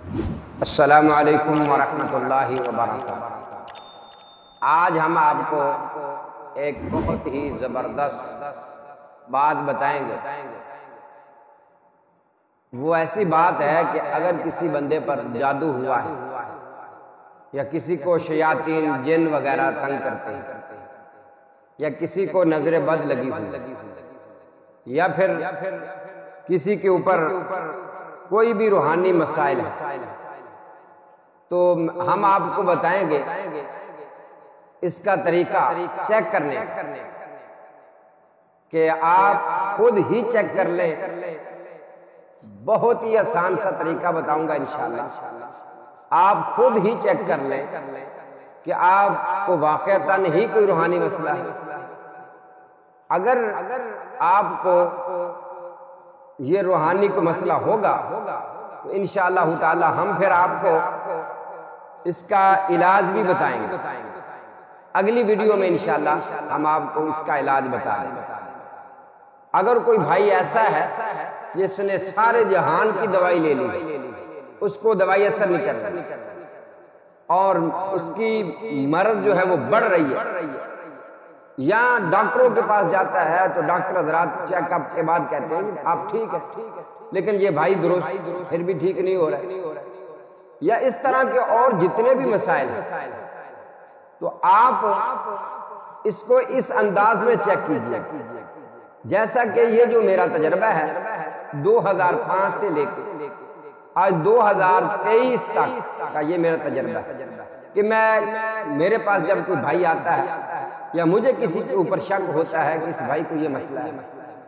السلام علیکم ورحمۃ اللہ وبرکاتہ۔ آج ہم آپ کو ایک بہت ہی زبردست بات بتائیں گے۔ وہ ایسی بات ہے کہ اگر کسی بندے پر جادو ہوا ہے یا کسی کو شیاطین جن وغیرہ تنگ کرتے ہیں یا کسی کو نظر بد لگی ہوئی یا پھر کسی کے اوپر کوئی بھی روحانی مسائل ہے، تو ہم آپ کو بتائیں گے اس کا طریقہ چیک کرنے کہ آپ خود ہی چیک کر لیں۔ بہت ہی آسان سا طریقہ بتاؤں گا انشاءاللہ، آپ خود ہی چیک کر لیں کہ آپ کو واقعتاً ہی کوئی روحانی مسئلہ ہے۔ اگر آپ کو یہ روحانی کو مسئلہ ہوگا تو انشاءاللہ تعالی ہم پھر آپ کو اس کا علاج بھی بتائیں گے۔ اگلی ویڈیو میں انشاءاللہ ہم آپ کو اس کا علاج بتا دیں گے۔ اگر کوئی بھائی ایسا ہے جس نے سارے جہان کی دوائی لے لی، اس کو دوائی اثر نہیں کر رہی اور اس کی مرض جو ہے وہ بڑھ رہی ہے، یا ڈاکٹروں کے پاس جاتا ہے تو ڈاکٹر حضرات چیک اپ کے بعد کہتے ہیں آپ ٹھیک ہے، لیکن یہ بھائی درست پھر بھی ٹھیک نہیں ہو رہا ہے، یا اس طرح کے اور جتنے بھی مسائل ہیں، تو آپ اس کو اس انداز میں چیک کیجئے جیسا کہ یہ جو میرا تجربہ ہے 2005 سے لے کے آج 2023 تک کا یہ میرا تجربہ ہے کہ میرے پاس جب کوئی بھائی آتا ہے یا مجھے کسی کے اوپر شک ہوتا ہے کہ اس بھائی کو یہ مسئلہ ہے،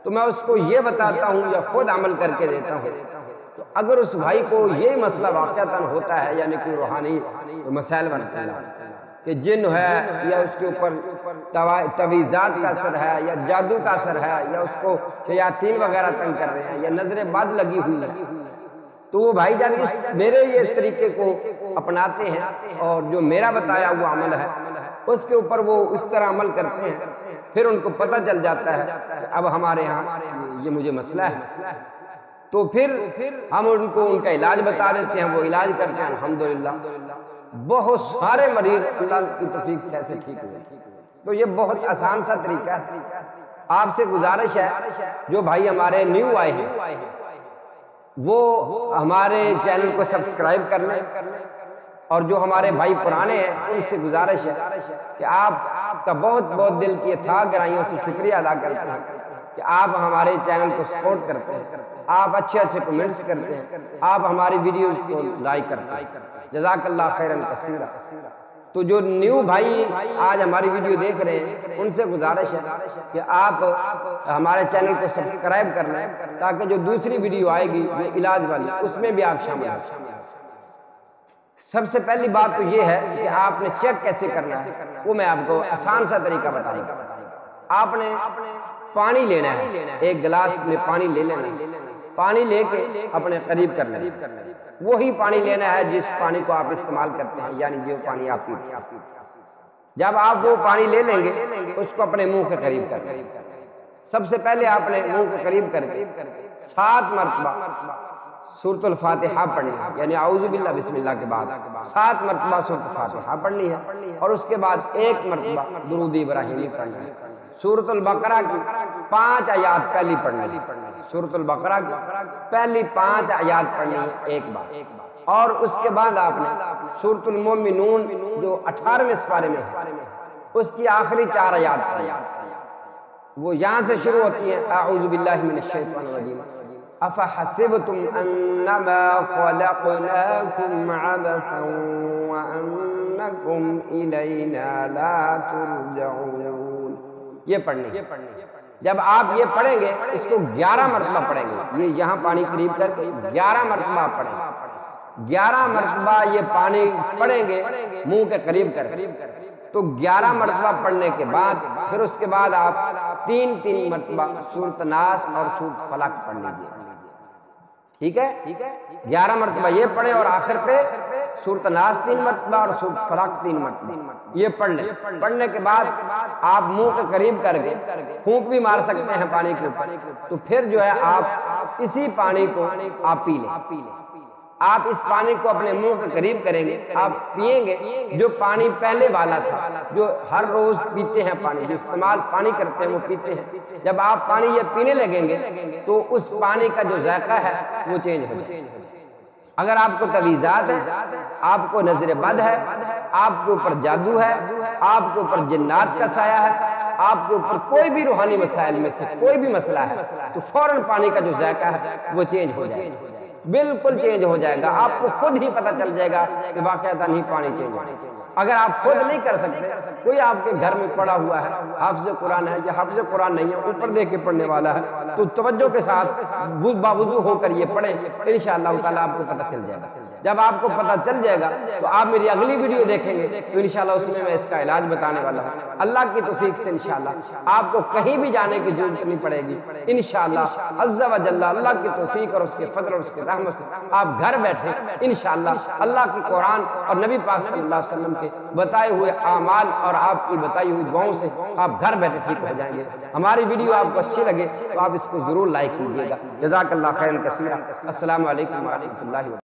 تو میں اس کو یہ بتاتا ہوں یا خود عمل کر کے دیتا ہوں۔ تو اگر اس بھائی کو یہ مسئلہ واقعتاً ہوتا ہے، یعنی کوئی روحانی مسائل مسئلہ کہ جن ہے یا اس کے اوپر تویزات کا اثر ہے یا جادو کا اثر ہے یا اس کو شیاطین وغیرہ تنگ کر رہے ہیں یا نظر بد لگی ہوئی ہے، تو وہ بھائی جب میرے یہ طریقے کو اپناتے ہیں اور جو میرا بتایا ہوا عمل ہے اس کے اوپر وہ اس طرح عمل کرتے ہیں، پھر ان کو پتہ چل جاتا ہے کہ اب ہمارے ہاں یہ مجھے مسئلہ ہے، تو پھر ہم ان کو ان کا علاج بتا دیتے ہیں، وہ علاج کرتے ہیں۔ الحمدللہ بہت سارے مریض اللہ کی توفیق سے ایسے ٹھیک ہوئے۔ تو یہ بہت آسان سا طریقہ ہے۔ آپ سے گزارش ہے جو بھائی ہمارے نیو آئے ہیں وہ ہمارے چینل کو سبسکرائب کر لیں، اور جو ہمارے بھائی پرانے ہیں ان سے گزارش ہے کہ آپ کا بہت بہت دل کی اتھاہ گہرائیوں سے شکریہ ادا کرتے ہیں کہ آپ ہمارے چینل کو سپورٹ کرتے ہیں، آپ اچھے اچھے کمنٹس کرتے ہیں، آپ ہماری ویڈیوز کو لائک کرتے ہیں، جزاک اللہ خیرن کثیرا۔ تو جو نیو بھائی آج ہماری ویڈیو دیکھ رہے ہیں ان سے گزارش ہے کہ آپ ہمارے چینل کو سبسکرائب کر لیں تاکہ جو دوسری ویڈیو آئے گی جو علاج والی اس میں بھی آپ شامل ہو سکیں۔ سب سے پہلی بات تو یہ ہے کہ آپ نے چیک کیسے کرنا ہے، وہ میں آپ کو آسان سا طریقہ بتاؤں گا۔ آپ نے پانی لینا ہے، ایک گلاس میں پانی لے لینا ہے، پانی لے کے اپنے قریب کرنا ہے، وہی پانی لینا ہے جس پانی کو آپ استعمال کرتے ہیں، یعنی جو پانی آپ پیتے ہیں۔ جب آپ وہ پانی لے لیں گے اس کو اپنے منہ کے قریب کرنا ہے۔ سب سے پہلے آپ نے منہ کے قریب کر کے 7 مرتبہ سورۃ الفاتحہ پڑھنی ہے، یعنی اعوذ باللہ بسم اللہ کے بعد 7 مرتبہ سورۃ الفاتحہ پڑھنی ہے، اور اس کے بعد 1 مرتبہ درود ابراہیمی پڑھنا ہے۔ سورۃ البقرہ کی 5 آیات پہلی پڑھنی ہے، سورۃ البقرہ کی پہلی 5 آیات پڑھنی ہے ایک بار، اور اس کے بعد آپ نے سورۃ المومنون جو 18ویں سپارے میں ہے اس کی آخری 4 آیات پڑھنی ہے۔ وہ یہاں سے شروع ہوتی ہیں اعوذ باللہ من الشیطان الرجیم افحسبتم انما خلقناکم عبثا وانکم الینا لا ترجعون، یہ پڑھنی ہے۔ جب آپ یہ پڑھیں گے اس کو 11 مرتبہ پڑھیں گے، یہ یہاں پانی قریب کر کے 11 مرتبہ پڑھیں گے، 11 مرتبہ یہ پانی پڑھیں گے منہ کے قریب کر کے، تو 11 مرتبہ پڑھنے کے بعد پھر اس کے بعد آپ 3 مرتبہ سورۃ ناس اور سورۃ فلق پڑھ لیجیے، ٹھیک ہے؟ 11 مرتبہ یہ پڑھیں اور آخر پہ سورۃ ناس 3 مرتبہ اور سورۃ فلق 3 مرتبہ یہ پڑھ لیں۔ پڑھنے کے بعد آپ منہ کے قریب کر کے پھونک بھی مار سکتے ہیں پانی کے اوپر، تو پھر جو ہے آپ اسی پانی کو آپ پی لیں۔ آپ اس پانی کو اپنے منہ کے قریب کریں گے، آپ پیئیں گے، جو پانی پہلے والا تھا، جو ہر روز پیتے ہیں پانی، جو استعمال پانی کرتے ہیں وہ پیتے ہیں، جب آپ پانی یہ پینے لگیں گے تو اس پانی کا جو ذائقہ ہے وہ چینج ہو جائے گا۔ اگر آپ کو تویزات ہے، آپ کو نظر بد ہے، آپ کے اوپر جادو ہے، آپ کے اوپر جنات کا سایہ ہے، آپ کے اوپر کوئی بھی روحانی مسائل میں سے کوئی بھی مسئلہ ہے، تو فوراً پانی کا جو ذائقہ ہے وہ چینج ہو جائے گا، بالکل چینج ہو جائے گا۔ آپ کو خود ہی پتہ چل جائے گا کہ واقعتاً ہی پانی چینج ہو جائے گا۔ اگر آپ خود نہیں کر سکتے، کوئی آپ کے گھر میں پڑا ہوا ہے، حافظ قرآن ہے یا حافظ قرآن نہیں ہے، اوپر دیکھ کے پڑھنے والا ہے، تو توجہ کے ساتھ باوضو ہو کر یہ پڑھیں، انشاءاللہ تعالیٰ آپ کو پتہ چل جائے گا۔ جب آپ کو پتہ چل جائے گا تو آپ میری اگلی ویڈیو دیکھیں گے تو انشاءاللہ اس میں اس کا علاج بتانے والا ہوں۔ اللہ کی توفیق سے انشاءاللہ آپ کو کہیں بھی جانے کی ضرورت نہیں پڑے گی، انشاءاللہ عز و جل اللہ کی توفیق اور اس کے فضل اور اس کے رحمت سے آپ گھر بیٹھے انشاءاللہ اللہ کی قرآن اور نبی پاک صلی اللہ علیہ وسلم کے بتائے ہوئے اعمال اور آپ کی بتائی ہوئی دعاؤں سے آپ گھر بیٹھے ٹھیک ہو جائیں گے۔ ہماری ویڈیو آپ کو اچھی لگے تو آپ اس کو ضرور لائک کیجیے گا۔ جزاک اللہ خیرا کثیرا۔ السلام علیکم ورحمۃ اللہ وبرکاتہ۔